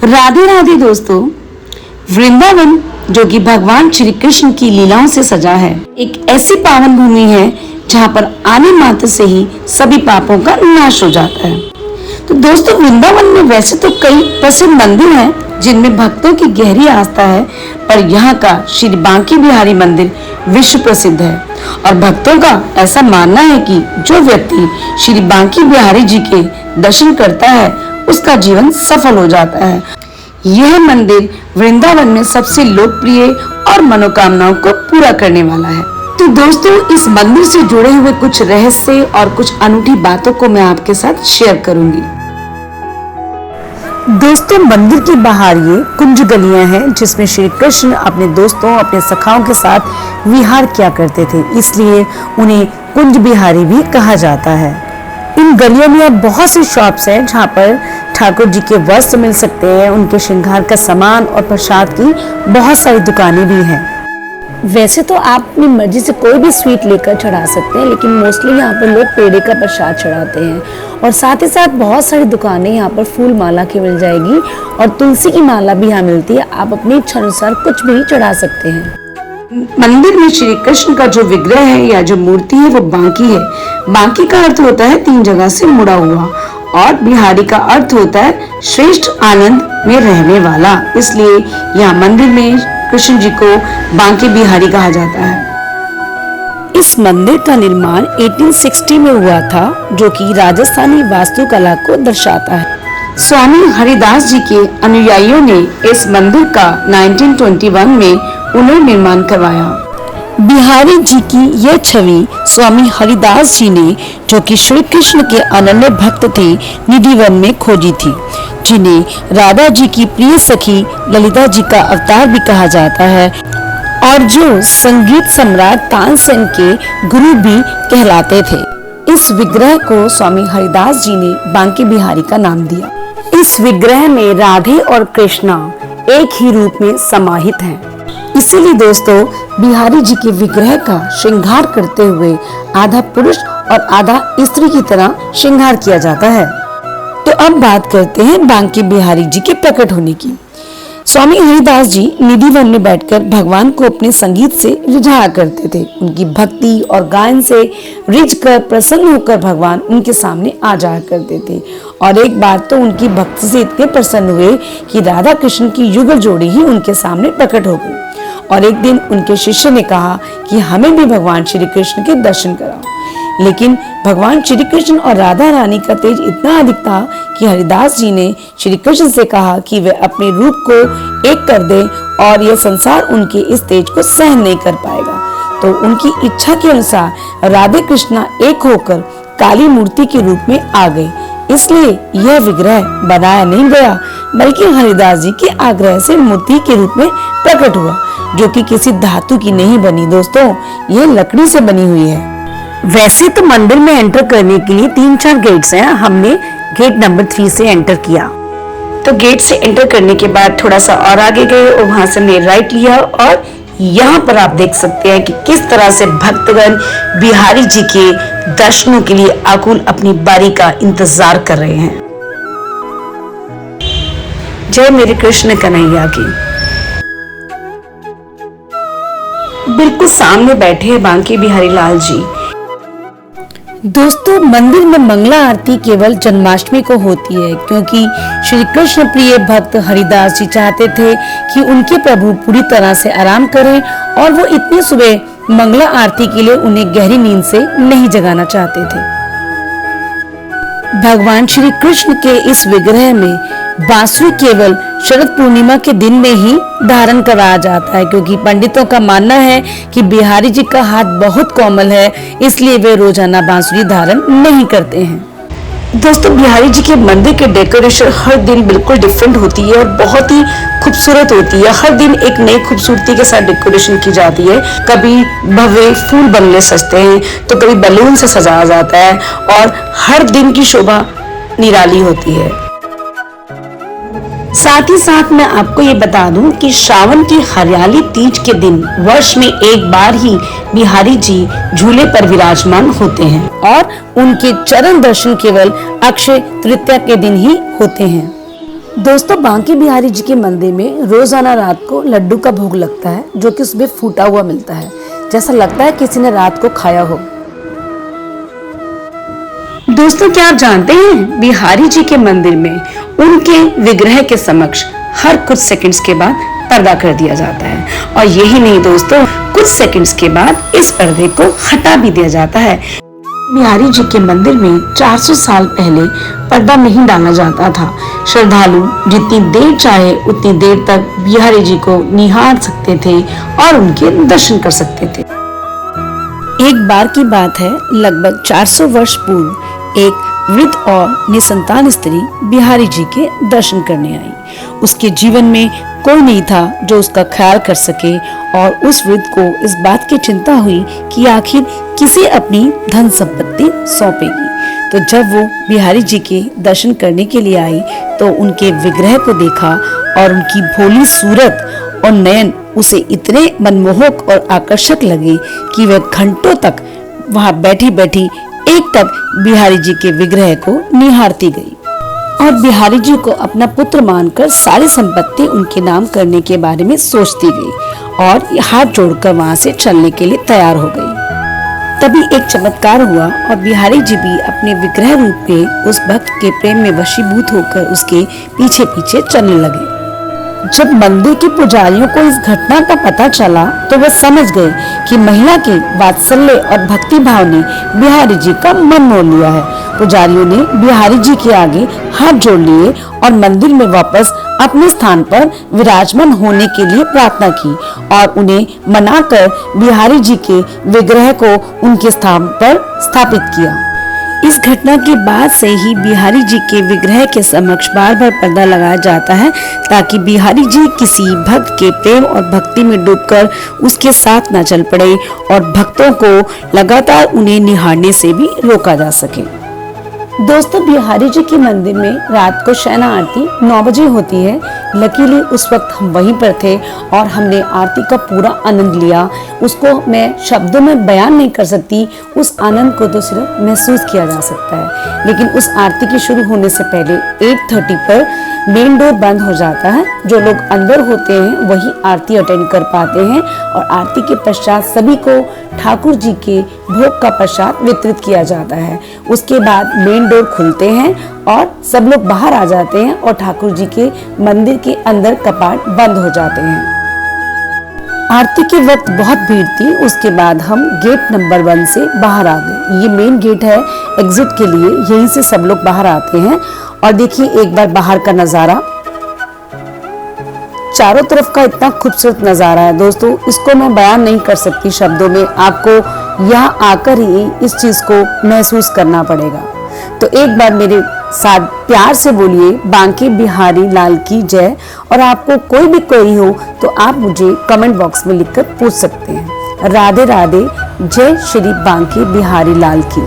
राधे राधे दोस्तों। वृंदावन जो कि भगवान श्री कृष्ण की लीलाओं से सजा है, एक ऐसी पावन भूमि है जहाँ पर आने मात्र से ही सभी पापों का नाश हो जाता है। तो दोस्तों, वृंदावन में वैसे तो कई प्रसिद्ध मंदिर हैं जिनमें भक्तों की गहरी आस्था है, पर यहाँ का श्री बांके बिहारी मंदिर विश्व प्रसिद्ध है और भक्तों का ऐसा मानना है कि जो व्यक्ति श्री बांके बिहारी जी के दर्शन करता है उसका जीवन सफल हो जाता है। यह मंदिर वृंदावन में सबसे लोकप्रिय और मनोकामनाओं को पूरा करने वाला है। तो दोस्तों, इस मंदिर से जुड़े हुए कुछ रहस्य और कुछ अनूठी बातों को मैं आपके साथ शेयर करूंगी। दोस्तों, मंदिर के बाहर ये कुंज गलियां हैं जिसमें श्री कृष्ण अपने दोस्तों, अपने सखाओं के साथ विहार किया करते थे, इसलिए उन्हें कुंज बिहारी भी कहा जाता है। इन गलियों में बहुत सी शॉप्स हैं जहाँ पर ठाकुर जी के वस्त्र मिल सकते हैं, उनके श्रृंगार का सामान और प्रसाद की बहुत सारी दुकानें भी हैं। वैसे तो आप अपनी मर्जी से कोई भी स्वीट लेकर चढ़ा सकते हैं, लेकिन मोस्टली यहाँ पर लोग पेड़े का प्रसाद चढ़ाते हैं और साथ ही साथ बहुत सारी दुकानें यहाँ पर फूल माला की मिल जाएगी और तुलसी की माला भी यहाँ मिलती है। आप अपनी इच्छा अनुसार कुछ भी चढ़ा सकते हैं। मंदिर में श्री कृष्ण का जो विग्रह है या जो मूर्ति है वो बांकी है। बांकी का अर्थ होता है 3 जगह से मुड़ा हुआ और बिहारी का अर्थ होता है श्रेष्ठ आनंद में रहने वाला, इसलिए यहाँ मंदिर में कृष्ण जी को बांके बिहारी कहा जाता है। इस मंदिर का निर्माण 1860 में हुआ था, जो कि राजस्थानी वास्तुकला को दर्शाता है। स्वामी हरिदास जी के अनुयायियों ने इस मंदिर का 1921 में पुनर्निर्माण करवाया। बिहारी जी की यह छवि स्वामी हरिदास जी ने, जो कि श्री कृष्ण के अनन्य भक्त थे, निधिवन में खोजी थी, जिन्हें राधा जी की प्रिय सखी ललिता जी का अवतार भी कहा जाता है और जो संगीत सम्राट तानसेन के गुरु भी कहलाते थे। इस विग्रह को स्वामी हरिदास जी ने बांके बिहारी का नाम दिया। इस विग्रह में राधे और कृष्णा एक ही रूप में समाहित हैं। इसीलिए दोस्तों, बिहारी जी के विग्रह का श्रृंगार करते हुए आधा पुरुष और आधा स्त्री की तरह श्रृंगार किया जाता है। तो अब बात करते हैं बांके बिहारी जी के प्रकट होने की। स्वामी हरिदास जी निधिवन में बैठकर भगवान को अपने संगीत से रिझाया करते थे। उनकी भक्ति और गायन से रिझकर प्रसन्न होकर भगवान उनके सामने आ जाया करते थे और एक बार तो उनकी भक्ति से इतने प्रसन्न हुए कि राधा कृष्ण की युगल जोड़ी ही उनके सामने प्रकट हो गई और एक दिन उनके शिष्य ने कहा कि हमें भी भगवान श्री कृष्ण के दर्शन कराओ। लेकिन भगवान श्री कृष्ण और राधा रानी का तेज इतना अधिक था कि हरिदास जी ने श्री कृष्ण से कहा कि वे अपने रूप को एक कर दें और यह संसार उनके इस तेज को सहन नहीं कर पाएगा। तो उनकी इच्छा के अनुसार राधे कृष्णा एक होकर काली मूर्ति के रूप में आ गए। इसलिए यह विग्रह बनाया नहीं गया, बल्कि हरिदास जी के आग्रह से मूर्ति के रूप में प्रकट हुआ, जो कि किसी धातु की नहीं बनी दोस्तों, यह लकड़ी से बनी हुई है। वैसे तो मंदिर में एंटर करने के लिए 3-4 गेट्स हैं। हमने गेट नंबर 3 से एंटर किया। तो गेट से एंटर करने के बाद थोड़ा सा और आगे गए और वहां से हमने राइट लिया और यहाँ पर आप देख सकते हैं कि किस तरह से भक्तगण बिहारी जी के दर्शनों के लिए आकुल अपनी बारी का इंतजार कर रहे हैं। जय मेरे कृष्ण कन्हैया की। बिल्कुल सामने बैठे हैं बांके बिहारी लाल जी। दोस्तों, मंदिर में मंगला आरती केवल जन्माष्टमी को होती है, क्योंकि श्री कृष्ण प्रिय भक्त हरिदास जी चाहते थे कि उनके प्रभु पूरी तरह से आराम करें और वो इतनी सुबह मंगला आरती के लिए उन्हें गहरी नींद से नहीं जगाना चाहते थे। भगवान श्री कृष्ण के इस विग्रह में बांसुरी केवल शरद पूर्णिमा के दिन में ही धारण कराया जाता है, क्योंकि पंडितों का मानना है कि बिहारी जी का हाथ बहुत कोमल है, इसलिए वे रोजाना बांसुरी धारण नहीं करते हैं। दोस्तों, बिहारी जी के मंदिर के डेकोरेशन हर दिन बिल्कुल डिफरेंट होती है और बहुत ही खूबसूरत होती है। हर दिन एक नई खूबसूरती के साथ डेकोरेशन की जाती है। कभी भव्य फूल बंगले सजते हैं तो कभी बैलून से सजाया जाता है और हर दिन की शोभा निराली होती है। साथ ही साथ मैं आपको ये बता दूं कि श्रावण की हरियाली तीज के दिन वर्ष में एक बार ही बिहारी जी झूले पर विराजमान होते हैं और उनके चरण दर्शन केवल अक्षय तृतीया के दिन ही होते हैं। दोस्तों, बांके बिहारी जी के मंदिर में रोजाना रात को लड्डू का भोग लगता है, जो कि उसमें फूटा हुआ मिलता है, जैसा लगता है किसी ने रात को खाया हो। दोस्तों, क्या आप जानते हैं बिहारी जी के मंदिर में उनके विग्रह के समक्ष हर कुछ सेकंड्स के बाद पर्दा कर दिया जाता है, और यही नहीं दोस्तों, कुछ सेकंड्स के बाद इस पर्दे को हटा भी दिया जाता है। बिहारी जी के मंदिर में 400 साल पहले पर्दा नहीं डाला जाता था। श्रद्धालु जितनी देर चाहे उतनी देर तक बिहारी जी को निहार सकते थे और उनके दर्शन कर सकते थे। एक बार की बात है, लगभग 400 वर्ष पूर्व एक वृद्ध और निसंतान स्त्री बिहारी जी के दर्शन करने आई। उसके जीवन में कोई नहीं था जो उसका ख्याल कर सके, और उस वृद्ध को इस बात की चिंता हुई कि आखिर किसे अपनी धन संपत्ति सौंपेगी। तो जब वो बिहारी जी के दर्शन करने के लिए आई तो उनके विग्रह को देखा, और उनकी भोली सूरत और नयन उसे इतने मनमोहक और आकर्षक लगे कि वह घंटों तक वहां बैठी बैठी एक टक बिहारी जी के विग्रह को निहारती गई, और बिहारी जी को अपना पुत्र मानकर सारी संपत्ति उनके नाम करने के बारे में सोचती गई, और हाथ जोड़कर वहां से चलने के लिए तैयार हो गई। तभी एक चमत्कार हुआ, और बिहारी जी भी अपने विग्रह रूप में उस भक्त के प्रेम में वशीभूत होकर उसके पीछे पीछे चलने लगे। जब मंदिर के पुजारियों को इस घटना का पता चला तो वे समझ गए कि महिला के वात्सल्य और भक्ति भाव ने बिहारी जी का मन मोह लिया है। पुजारियों ने बिहारी जी के आगे हाथ जोड़ लिए और मंदिर में वापस अपने स्थान पर विराजमान होने के लिए प्रार्थना की, और उन्हें मनाकर बिहारी जी के विग्रह को उनके स्थान पर स्थापित किया। इस घटना के बाद से ही बिहारी जी के विग्रह के समक्ष बार बार पर्दा लगाया जाता है, ताकि बिहारी जी किसी भक्त के प्रेम और भक्ति में डूबकर उसके साथ न चल पड़े, और भक्तों को लगातार उन्हें निहारने से भी रोका जा सके। दोस्तों, बिहारी जी के मंदिर में रात को शयना आरती 9 बजे होती है। लकीली उस वक्त हम वहीं पर थे और हमने आरती का पूरा आनंद लिया। उसको मैं शब्दों में बयान नहीं कर सकती, उस आनंद को तो सिर्फ महसूस किया जा सकता है। लेकिन उस आरती के शुरू होने से पहले 8:30 पर मेन डोर बंद हो जाता है। जो लोग अंदर होते हैं वही आरती अटेंड कर पाते हैं, और आरती के पश्चात सभी को ठाकुर जी के भोग का प्रसाद वितरित किया जाता है। उसके बाद मेन डोर खुलते हैं और सब लोग बाहर आ जाते हैं, और ठाकुर जी के मंदिर के अंदर कपाट बंद हो जाते हैं। आरती के वक्त बहुत भीड़ थी। उसके बाद हम गेट नंबर 1 से बाहर आ गए। ये मेन गेट है एग्जिट के लिए, यहीं से सब लोग बाहर आते हैं। और देखिए एक बार बाहर का नजारा, चारों तरफ का इतना खूबसूरत नजारा है दोस्तों, इसको मैं बयान नहीं कर सकती शब्दों में। आपको यहाँ आकर ही इस चीज को महसूस करना पड़ेगा। तो एक बार मेरे साथ प्यार से बोलिए बांके बिहारी लाल की जय। और आपको कोई भी क्वेरी हो तो आप मुझे कमेंट बॉक्स में लिखकर पूछ सकते हैं। राधे राधे, जय श्री बांके बिहारी लाल की।